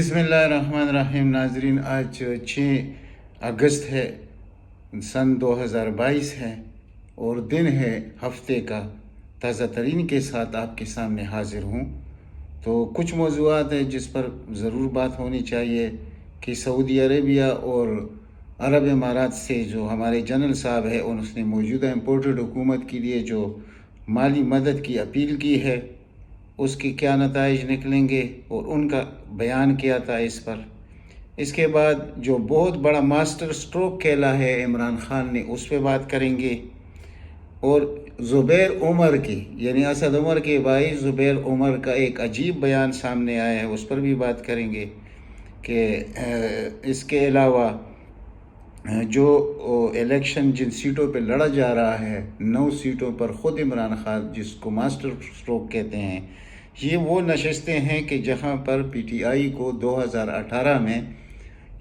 بسم اللہ الرحمن الرحیم۔ ناظرین، آج 6 اگست ہے، سن 2022 ہے اور دن ہے ہفتے کا۔ تازہ ترین کے ساتھ آپ کے سامنے حاضر ہوں۔ تو کچھ موضوعات ہیں جس پر ضرور بات ہونی چاہیے کہ سعودی عربیہ اور عرب امارات سے جو ہمارے جنرل صاحب ہیں اس نے موجودہ امپورٹڈ حکومت کے لیے جو مالی مدد کی اپیل کی ہے، اس کے کیا نتائج نکلیں گے اور ان کا بیان کیا تھا اس پر۔ اس کے بعد جو بہت بڑا ماسٹر سٹروک کھیلا ہے عمران خان نے، اس پہ بات کریں گے۔ اور زبیر عمر کی، یعنی اسد عمر کے بھائی زبیر عمر کا ایک عجیب بیان سامنے آیا ہے، اس پر بھی بات کریں گے کہ اس کے علاوہ جو الیکشن جن سیٹوں پہ لڑا جا رہا ہے، 9 سیٹوں پر خود عمران خان جس کو ماسٹر سٹروک کہتے ہیں، یہ وہ نشستیں ہیں کہ جہاں پر پی ٹی آئی کو 2018 میں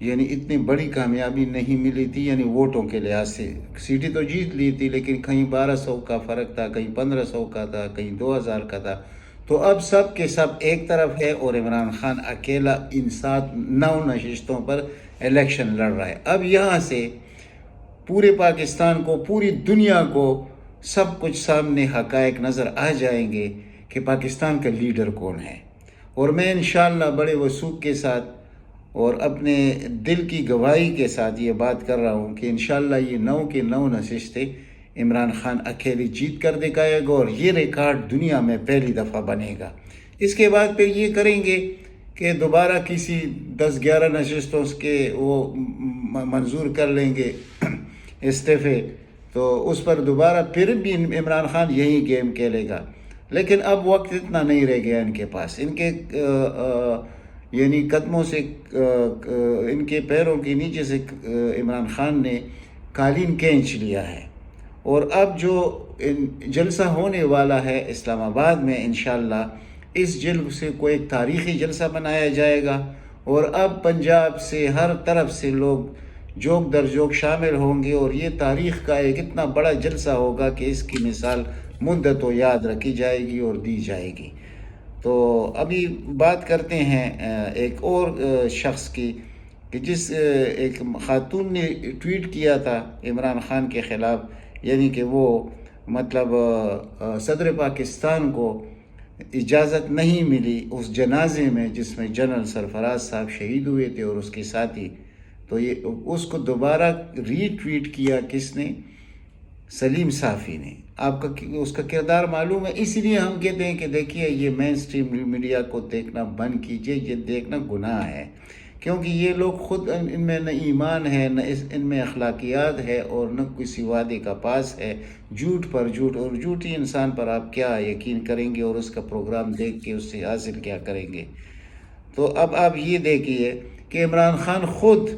یعنی اتنی بڑی کامیابی نہیں ملی تھی، یعنی ووٹوں کے لحاظ سے سیٹیں تو جیت لی تھی لیکن کہیں 1200 کا فرق تھا، کہیں 1500 کا تھا، کہیں 2000 کا تھا۔ تو اب سب کے سب ایک طرف ہے اور عمران خان اکیلا ان 9 نشستوں پر الیکشن لڑ رہا ہے۔ اب یہاں سے پورے پاکستان کو، پوری دنیا کو سب کچھ سامنے حقائق نظر آ جائیں گے کہ پاکستان کا لیڈر کون ہے۔ اور میں انشاءاللہ بڑے وثوق کے ساتھ اور اپنے دل کی گواہی کے ساتھ یہ بات کر رہا ہوں کہ انشاءاللہ یہ 9 کے 9 نشستیں عمران خان اکیلے جیت کر دکھائے گا اور یہ ریکارڈ دنیا میں پہلی دفعہ بنے گا۔ اس کے بعد پھر یہ کریں گے کہ دوبارہ کسی 10-11 نشستوں کے وہ منظور کر لیں گے استعفے، تو اس پر دوبارہ پھر بھی عمران خان یہی گیم کھیلے گا۔ لیکن اب وقت اتنا نہیں رہ گیا ان کے پاس، ان کے یعنی قدموں سے، ان کے پیروں کے نیچے سے عمران خان نے قالین کھینچ لیا ہے۔ اور اب جو جلسہ ہونے والا ہے اسلام آباد میں، انشاءاللہ اس جلسے کو ایک تاریخی جلسہ بنایا جائے گا اور اب پنجاب سے ہر طرف سے لوگ جوک در جوک شامل ہوں گے اور یہ تاریخ کا ایک اتنا بڑا جلسہ ہوگا کہ اس کی مثال مدت و یاد رکھی جائے گی اور دی جائے گی۔ تو ابھی بات کرتے ہیں ایک اور شخص کی کہ جس ایک خاتون نے ٹویٹ کیا تھا عمران خان کے خلاف، یعنی کہ وہ مطلب صدر پاکستان کو اجازت نہیں ملی اس جنازے میں جس میں جنرل سرفراز صاحب شہید ہوئے تھے اور اس کے ساتھی، تو یہ اس کو دوبارہ ری ٹویٹ کیا کس نے؟ سلیم صافی نے۔ آپ کا اس کا کردار معلوم ہے، اس لیے ہم کہتے ہیں کہ دیکھیے یہ مین سٹریم میڈیا کو دیکھنا بند کیجئے، یہ دیکھنا گناہ ہے، کیونکہ یہ لوگ خود ان میں نہ ایمان ہے، نہ ان میں اخلاقیات ہے اور نہ کسی وعدے کا پاس ہے۔ جھوٹ پر جھوٹ، اور جھوٹی انسان پر آپ کیا یقین کریں گے اور اس کا پروگرام دیکھ کے اس سے حاصل کیا کریں گے؟ تو اب آپ یہ دیکھیے کہ عمران خان خود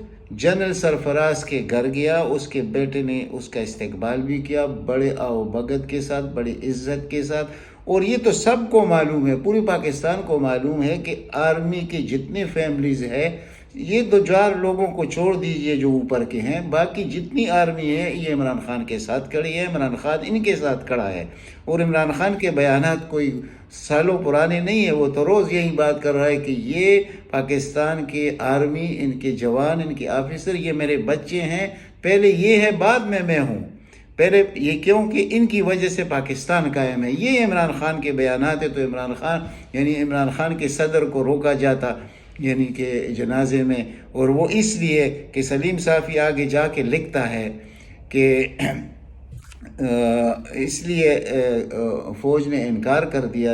جنرل سرفراز کے گھر گیا، اس کے بیٹے نے اس کا استقبال بھی کیا بڑے آؤ بھگت کے ساتھ، بڑی عزت کے ساتھ۔ اور یہ تو سب کو معلوم ہے، پوری پاکستان کو معلوم ہے کہ آرمی کے جتنے فیملیز ہیں، یہ 2-4 لوگوں کو چھوڑ دیجئے جو اوپر کے ہیں، باقی جتنی آرمی ہے یہ عمران خان کے ساتھ کھڑی ہے، عمران خان ان کے ساتھ کھڑا ہے۔ اور عمران خان کے بیانات کوئی سالوں پرانے نہیں ہیں، وہ تو روز یہی بات کر رہا ہے کہ یہ پاکستان کے آرمی، ان کے جوان، ان کے آفیسر، یہ میرے بچے ہیں، پہلے یہ ہے بعد میں ہوں، پہلے یہ کیونکہ ان کی وجہ سے پاکستان قائم ہے۔ یہ عمران خان کے بیانات ہیں۔ تو عمران خان یعنی عمران خان کے صدر کو روکا جاتا یعنی کہ جنازے میں، اور وہ اس لیے کہ سلیم صافی آگے جا کے لکھتا ہے کہ اس لیے فوج نے انکار کر دیا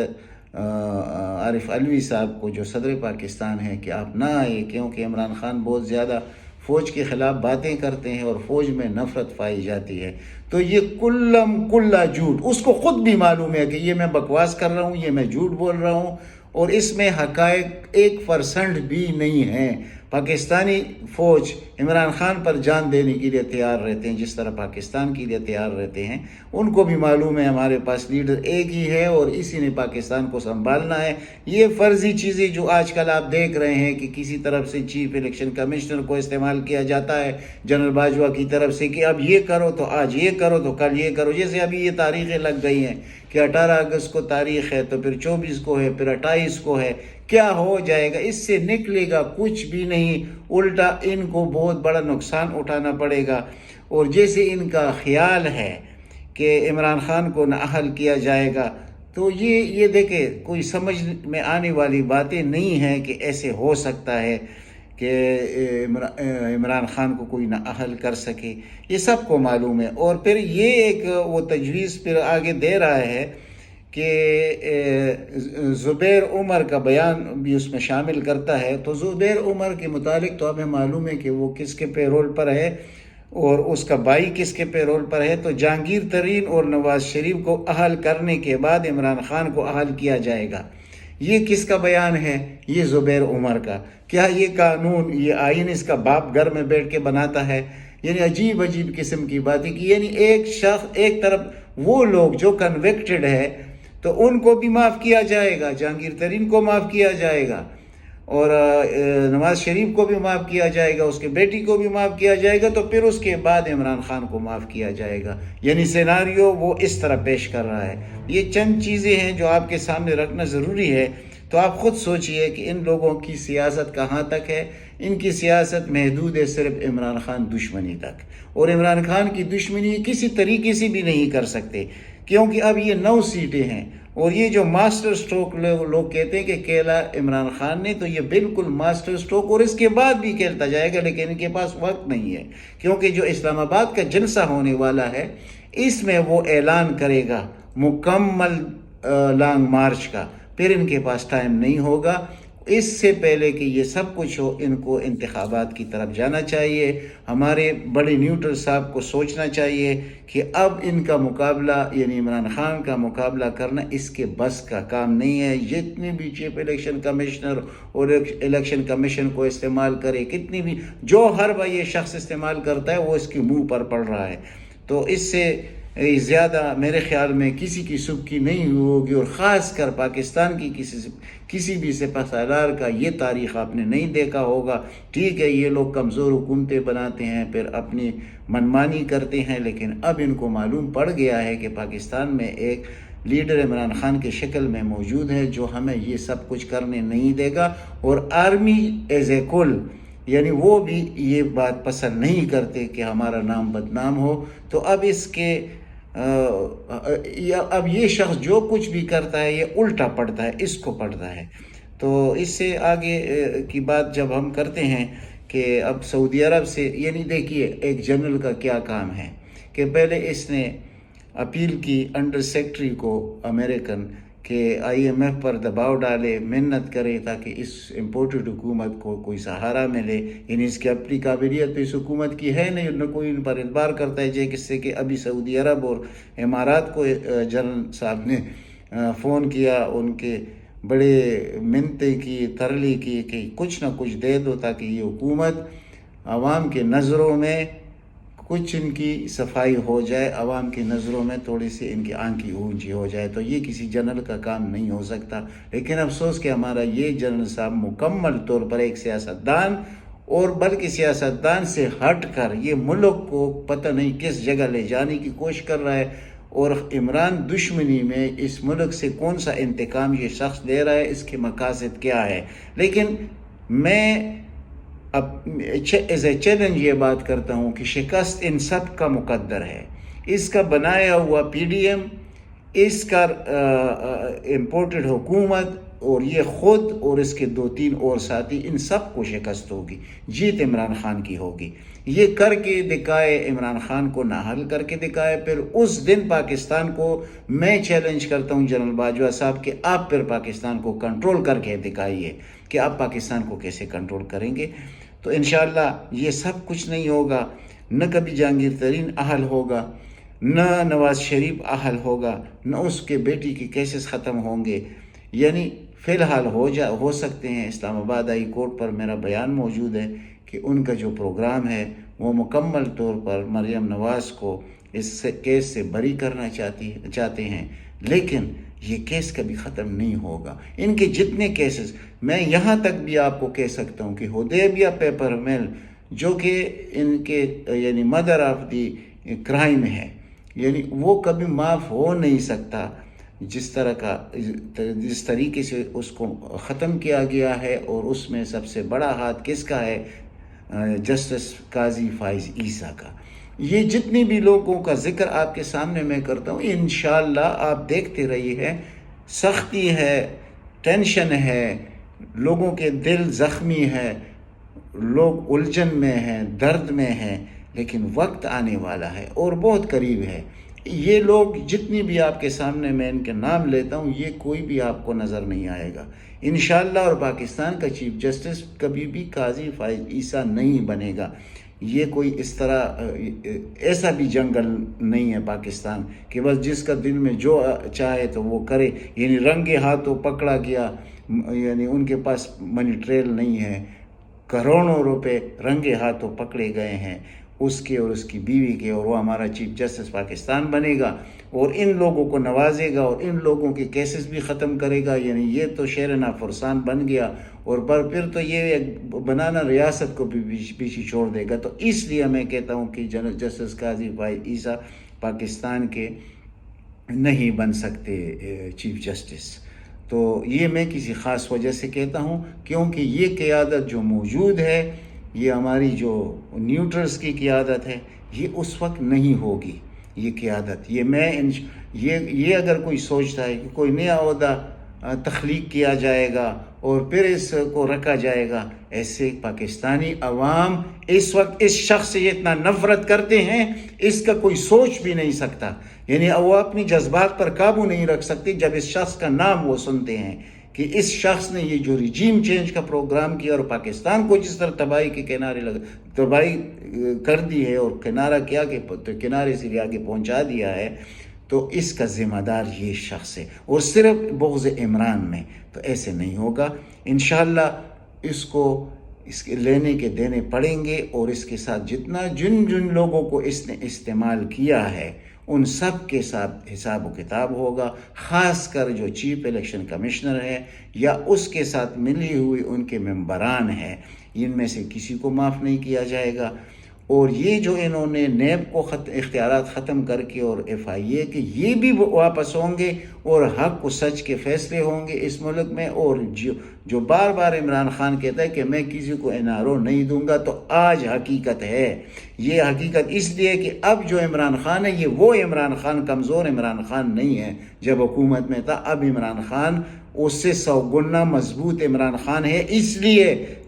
عارف علوی صاحب کو جو صدر پاکستان ہے کہ آپ نہ آئے، کیونکہ عمران خان بہت زیادہ فوج کے خلاف باتیں کرتے ہیں اور فوج میں نفرت پائی جاتی ہے۔ تو یہ کلا جھوٹ، اس کو خود بھی معلوم ہے کہ یہ میں بکواس کر رہا ہوں، یہ میں جھوٹ بول رہا ہوں اور اس میں حقائق 1% بھی نہیں ہے۔ پاکستانی فوج عمران خان پر جان دینے کے لیے تیار رہتے ہیں جس طرح پاکستان کے لیے تیار رہتے ہیں۔ ان کو بھی معلوم ہے ہمارے پاس لیڈر ایک ہی ہے اور اسی نے پاکستان کو سنبھالنا ہے۔ یہ فرضی چیزیں جو آج کل آپ دیکھ رہے ہیں کہ کسی طرف سے چیف الیکشن کمشنر کو استعمال کیا جاتا ہے جنرل باجوہ کی طرف سے کہ اب یہ کرو تو آج یہ کرو تو کل یہ کرو، جیسے ابھی یہ تاریخیں لگ گئی ہیں کہ 18 اگست کو تاریخ ہے تو پھر 24 کو ہے، پھر 28 کو ہے، کیا ہو جائے گا؟ اس سے نکلے گا کچھ بھی نہیں، الٹا ان کو بہت بڑا نقصان اٹھانا پڑے گا۔ اور جیسے ان کا خیال ہے کہ عمران خان کو نااہل کیا جائے گا، تو یہ دیکھیں کوئی سمجھ میں آنے والی باتیں نہیں ہیں کہ ایسے ہو سکتا ہے کہ عمران خان کو کوئی نااہل کر سکے، یہ سب کو معلوم ہے۔ اور پھر یہ ایک وہ تجویز پھر آگے دے رہا ہے کہ زبیر عمر کا بیان بھی اس میں شامل کرتا ہے۔ تو زبیر عمر کے متعلق تو ہمیں معلوم ہے کہ وہ کس کے پیرول پر ہے اور اس کا بھائی کس کے پیرول پر ہے۔ تو جہانگیر ترین اور نواز شریف کو اہل کرنے کے بعد عمران خان کو اہل کیا جائے گا، یہ کس کا بیان ہے؟ یہ زبیر عمر کا۔ کیا یہ قانون، یہ آئین اس کا باپ گھر میں بیٹھ کے بناتا ہے؟ یعنی عجیب عجیب قسم کی باتیں کی۔ یعنی ایک شخص، ایک طرف وہ لوگ جو کنوکٹڈ ہے تو ان کو بھی معاف کیا جائے گا، جہانگیر ترین کو معاف کیا جائے گا اور نواز شریف کو بھی معاف کیا جائے گا، اس کے بیٹی کو بھی معاف کیا جائے گا، تو پھر اس کے بعد عمران خان کو معاف کیا جائے گا۔ یعنی سیناریو وہ اس طرح پیش کر رہا ہے۔ یہ چند چیزیں ہیں جو آپ کے سامنے رکھنا ضروری ہے۔ تو آپ خود سوچئے کہ ان لوگوں کی سیاست کہاں تک ہے۔ ان کی سیاست محدود ہے صرف عمران خان دشمنی تک، اور عمران خان کی دشمنی کسی طریقے سے بھی نہیں کر سکتے، کیونکہ اب یہ 9 سیٹیں ہیں، اور یہ جو ماسٹر سٹروک لوگ کہتے ہیں کہ کھیلا عمران خان نے، تو یہ بالکل ماسٹر سٹروک اور اس کے بعد بھی کھیلتا جائے گا، لیکن ان کے پاس وقت نہیں ہے، کیونکہ جو اسلام آباد کا جلسہ ہونے والا ہے اس میں وہ اعلان کرے گا مکمل لانگ مارچ کا، پھر ان کے پاس ٹائم نہیں ہوگا۔ اس سے پہلے کہ یہ سب کچھ ہو، ان کو انتخابات کی طرف جانا چاہیے۔ ہمارے بڑے نیوٹرل صاحب کو سوچنا چاہیے کہ اب ان کا مقابلہ، یعنی عمران خان کا مقابلہ کرنا اس کے بس کا کام نہیں ہے۔ جتنی بھی چیف الیکشن کمشنر اور الیکشن کمیشن کو استعمال کرے، کتنی بھی جو ہر بار یہ شخص استعمال کرتا ہے وہ اس کے منہ پر پڑ رہا ہے، تو اس سے زیادہ میرے خیال میں کسی کی سبکی نہیں ہوگی، اور خاص کر پاکستان کی کسی بھی سپہ سالار کا یہ تاریخ آپ نے نہیں دیکھا ہوگا۔ ٹھیک ہے، یہ لوگ کمزور حکومتیں بناتے ہیں، پھر اپنی منمانی کرتے ہیں، لیکن اب ان کو معلوم پڑ گیا ہے کہ پاکستان میں ایک لیڈر عمران خان کے شکل میں موجود ہے جو ہمیں یہ سب کچھ کرنے نہیں دے گا، اور آرمی ایز اے کل، یعنی وہ بھی یہ بات پسند نہیں کرتے کہ ہمارا نام بدنام ہو۔ تو اب اب یہ شخص جو کچھ بھی کرتا ہے یہ الٹا پڑتا ہے، اس کو پڑتا ہے۔ تو اس سے آگے کی بات جب ہم کرتے ہیں کہ اب سعودی عرب سے، یعنی دیکھیے ایک جنرل کا کیا کام ہے کہ پہلے اس نے اپیل کی انڈر سیکرٹری کو امریکن کہ آئی ایم ایف پر دباؤ ڈالے، محنت کرے تاکہ اس امپورٹڈ حکومت کو کوئی سہارا ملے۔ یعنی اس کی اپنی قابلیت تو اس حکومت کی ہے نہیں، نہ کوئی ان پر اعتبار کرتا ہے، جس سے کہ ابھی سعودی عرب اور امارات کو جنرل صاحب نے فون کیا، ان کے بڑے منتیں کی، ترلی کی کہ کچھ نہ کچھ دے دو تاکہ یہ حکومت عوام کے نظروں میں کچھ ان کی صفائی ہو جائے، عوام کی نظروں میں تھوڑی سی ان کی آنکھیں اونچی ہو جائے۔ تو یہ کسی جنرل کا کام نہیں ہو سکتا، لیکن افسوس کہ ہمارا یہ جنرل صاحب مکمل طور پر ایک سیاستدان، اور بلکہ سیاستدان سے ہٹ کر یہ ملک کو پتہ نہیں کس جگہ لے جانے کی کوشش کر رہا ہے، اور عمران دشمنی میں اس ملک سے کون سا انتقام یہ شخص لے رہا ہے، اس کے مقاصد کیا ہے۔ لیکن میں اب ایز اے چیلنج یہ بات کرتا ہوں کہ شکست ان سب کا مقدر ہے۔ اس کا بنایا ہوا پی ڈی ایم، اس کا امپورٹڈ حکومت، اور یہ خود اور اس کے 2-3 اور ساتھی، ان سب کو شکست ہوگی، جیت عمران خان کی ہوگی۔ یہ کر کے دکھائے، عمران خان کو نااہل کر کے دکھائے، پھر اس دن پاکستان کو میں چیلنج کرتا ہوں جنرل باجوہ صاحب کہ آپ پھر پاکستان کو کنٹرول کر کے دکھائیے کہ آپ پاکستان کو کیسے کنٹرول کریں گے۔ تو انشاءاللہ یہ سب کچھ نہیں ہوگا، نہ کبھی جہانگیر ترین اہل ہوگا، نہ نواز شریف اہل ہوگا، نہ اس کے بیٹی کے کیسز ختم ہوں گے۔ یعنی فی الحال ہو سکتے ہیں، اسلام آباد ہائی کورٹ پر میرا بیان موجود ہے کہ ان کا جو پروگرام ہے وہ مکمل طور پر مریم نواز کو اس کیس سے بری کرنا چاہتے ہیں، لیکن یہ کیس کبھی ختم نہیں ہوگا۔ ان کے جتنے کیسز، میں یہاں تک بھی آپ کو کہہ سکتا ہوں کہ حدیبیہ پیپر مل جو کہ ان کے یعنی مدر آف دی کرائم ہے، یعنی وہ کبھی معاف ہو نہیں سکتا۔ جس طریقے سے اس کو ختم کیا گیا ہے، اور اس میں سب سے بڑا ہاتھ کس کا ہے؟ جسٹس قاضی فائز عیسیٰ کا۔ یہ جتنی بھی لوگوں کا ذکر آپ کے سامنے میں کرتا ہوں، انشاءاللہ آپ دیکھتے رہیے، سختی ہے، ٹینشن ہے، لوگوں کے دل زخمی ہے، لوگ الجھن میں ہیں، درد میں ہیں، لیکن وقت آنے والا ہے اور بہت قریب ہے۔ یہ لوگ جتنی بھی آپ کے سامنے میں ان کے نام لیتا ہوں، یہ کوئی بھی آپ کو نظر نہیں آئے گا انشاءاللہ، اور پاکستان کا چیف جسٹس کبھی بھی قاضی فائز عیسیٰ نہیں بنے گا۔ یہ کوئی اس طرح ایسا بھی جنگل نہیں ہے پاکستان کہ بس جس کا دل میں جو چاہے تو وہ کرے، یعنی رنگے ہاتھوں پکڑا گیا، یعنی ان کے پاس منی ٹریل نہیں ہے، کروڑوں روپے رنگے ہاتھوں پکڑے گئے ہیں اس کے اور اس کی بیوی کے، اور وہ ہمارا چیف جسٹس پاکستان بنے گا اور ان لوگوں کو نوازے گا اور ان لوگوں کے کیسز بھی ختم کرے گا۔ یعنی یہ تو شیرنا فرسان بن گیا، اور پھر تو یہ بنانا ریاست کو بھی پیچھے چھوڑ دے گا۔ تو اس لیے میں کہتا ہوں کہ جسٹس قاضی فائز عیسیٰ پاکستان کے نہیں بن سکتے چیف جسٹس۔ تو یہ میں کسی خاص وجہ سے کہتا ہوں، کیونکہ یہ قیادت جو موجود ہے، یہ ہماری جو نیوٹرلز کی قیادت ہے، یہ اس وقت نہیں ہوگی۔ یہ قیادت یہ اگر کوئی سوچتا ہے کہ کوئی نیا عہدہ تخلیق کیا جائے گا اور پھر اس کو رکھا جائے گا، ایسے پاکستانی عوام اس وقت اس شخص سے اتنا نفرت کرتے ہیں، اس کا کوئی سوچ بھی نہیں سکتا، یعنی وہ اپنی جذبات پر قابو نہیں رکھ سکتے جب اس شخص کا نام وہ سنتے ہیں کہ اس شخص نے یہ جو ریجیم چینج کا پروگرام کیا اور پاکستان کو جس طرح تباہی کے تباہی کر دی ہے اور کنارہ کیا کہ کنارے سے بھی آگے پہنچا دیا ہے، تو اس کا ذمہ دار یہ شخص ہے، اور صرف بغض عمران میں تو ایسے نہیں ہوگا انشاءاللہ۔ اس کے لینے کے دینے پڑیں گے، اور اس کے ساتھ جن لوگوں کو اس نے استعمال کیا ہے ان سب کے ساتھ حساب و کتاب ہوگا، خاص کر جو چیف الیکشن کمشنر ہے یا اس کے ساتھ ملی ہوئی ان کے ممبران ہیں، ان میں سے کسی کو معاف نہیں کیا جائے گا۔ اور یہ جو انہوں نے نیب کو اختیارات ختم کر کے اور ایف آئی اے کے، یہ بھی واپس ہوں گے اور حق و سچ کے فیصلے ہوں گے اس ملک میں۔ اور جو بار بار عمران خان کہتا ہے کہ میں کسی کو این آر او نہیں دوں گا، تو آج حقیقت ہے۔ یہ حقیقت اس لیے کہ اب جو عمران خان ہے، یہ وہ عمران خان، کمزور عمران خان نہیں ہے جب حکومت میں تھا۔ اب عمران خان اس سے 100 گنا مضبوط عمران خان ہے، اس لیے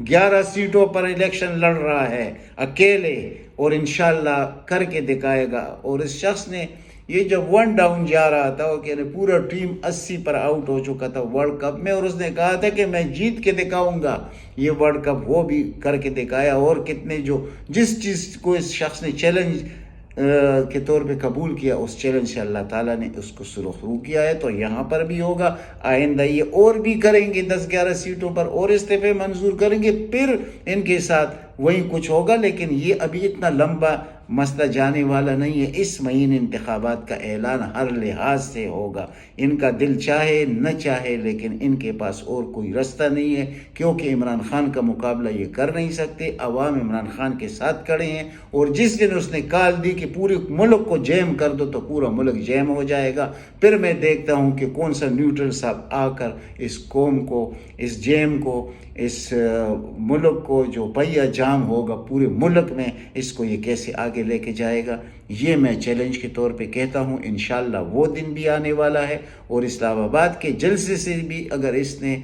11 سیٹوں پر الیکشن لڑ رہا ہے اکیلے، اور انشاءاللہ کر کے دکھائے گا۔ اور اس شخص نے یہ جب 1 ڈاؤن جا رہا تھا، وہ کہنے پورا ٹیم 80 پر آؤٹ ہو چکا تھا ورلڈ کپ میں، اور اس نے کہا تھا کہ میں جیت کے دکھاؤں گا یہ ورلڈ کپ، وہ بھی کر کے دکھایا۔ اور کتنے جس چیز کو اس شخص نے چیلنج کے طور پہ قبول کیا، اس چیلنج سے اللہ تعالیٰ نے اس کو سرخرو کیا ہے۔ تو یہاں پر بھی ہوگا، آئندہ یہ اور بھی کریں گے 10-11 سیٹوں پر اور استعفے منظور کریں گے، پھر ان کے ساتھ وہی کچھ ہوگا۔ لیکن یہ ابھی اتنا لمبا مسئلہ جانے والا نہیں ہے، اس مہینے انتخابات کا اعلان ہر لحاظ سے ہوگا، ان کا دل چاہے نہ چاہے، لیکن ان کے پاس اور کوئی رستہ نہیں ہے، کیونکہ عمران خان کا مقابلہ یہ کر نہیں سکتے۔ عوام عمران خان کے ساتھ کھڑے ہیں، اور جس دن اس نے کال دی کہ پورے ملک کو جیم کر دو، تو پورا ملک جیم ہو جائے گا۔ پھر میں دیکھتا ہوں کہ کون سا نیوٹرل صاحب آ کر اس قوم کو، اس جیم کو، اس ملک کو جو پہیہ جام ہوگا پورے ملک میں، اس کو یہ کیسے آگے لے کے جائے گا۔ یہ میں چیلنج کے طور پہ کہتا ہوں، انشاءاللہ وہ دن بھی آنے والا ہے۔ اور اسلام آباد کے جلسے سے بھی اگر اس نے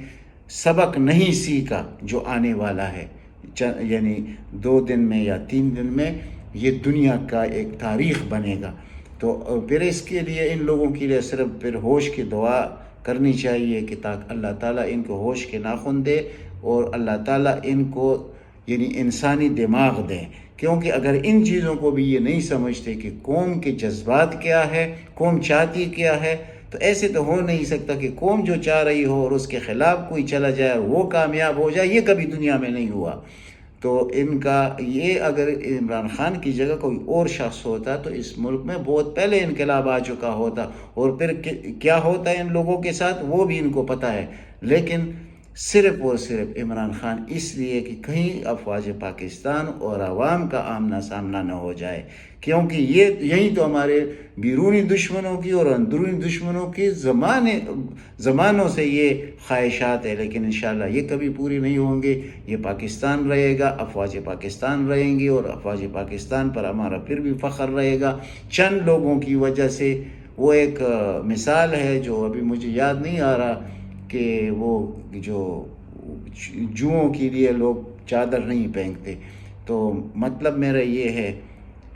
سبق نہیں سیکھا جو آنے والا ہے، یعنی 2 دن میں یا 3 دن میں، یہ دنیا کا ایک تاریخ بنے گا۔ تو پھر اس کے لیے ان لوگوں کے لیے صرف پھر ہوش کی دعا کرنی چاہیے کہ تاکہ اللہ تعالیٰ ان کو ہوش کے ناخن دے، اور اللہ تعالیٰ ان کو یعنی انسانی دماغ دیں، کیونکہ اگر ان چیزوں کو بھی یہ نہیں سمجھتے کہ قوم کے جذبات کیا ہے، قوم چاہتی کیا ہے، تو ایسے تو ہو نہیں سکتا کہ قوم جو چاہ رہی ہو اور اس کے خلاف کوئی چلا جائے اور وہ کامیاب ہو جائے۔ یہ کبھی دنیا میں نہیں ہوا۔ تو ان کا یہ، اگر عمران خان کی جگہ کوئی اور شخص ہوتا تو اس ملک میں بہت پہلے انقلاب آ چکا ہوتا، اور پھر کیا ہوتا ہے ان لوگوں کے ساتھ وہ بھی ان کو پتہ ہے۔ لیکن صرف اور صرف عمران خان اس لیے کہ کہیں افواج پاکستان اور عوام کا آمنا سامنا نہ ہو جائے، کیونکہ یہی تو ہمارے بیرونی دشمنوں کی اور اندرونی دشمنوں کی زمانوں سے یہ خواہشات ہے، لیکن انشاءاللہ یہ کبھی پوری نہیں ہوں گے۔ یہ پاکستان رہے گا، افواج پاکستان رہیں گی، اور افواج پاکستان پر ہمارا پھر بھی فخر رہے گا چند لوگوں کی وجہ سے۔ وہ ایک مثال ہے جو ابھی مجھے یاد نہیں آ رہا، کہ وہ جو جوؤں کے لیے لوگ چادر نہیں پہنتے۔ تو مطلب میرا یہ ہے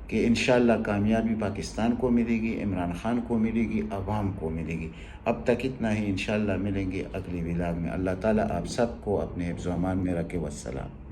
کہ انشاءاللہ کامیابی پاکستان کو ملے گی، عمران خان کو ملے گی، عوام کو ملے گی۔ اب تک اتنا ہی، انشاءاللہ ملیں گے اگلی ولاگ میں۔ اللہ تعالیٰ آپ سب کو اپنے حفظ و امان میں رکھے۔ والسلام۔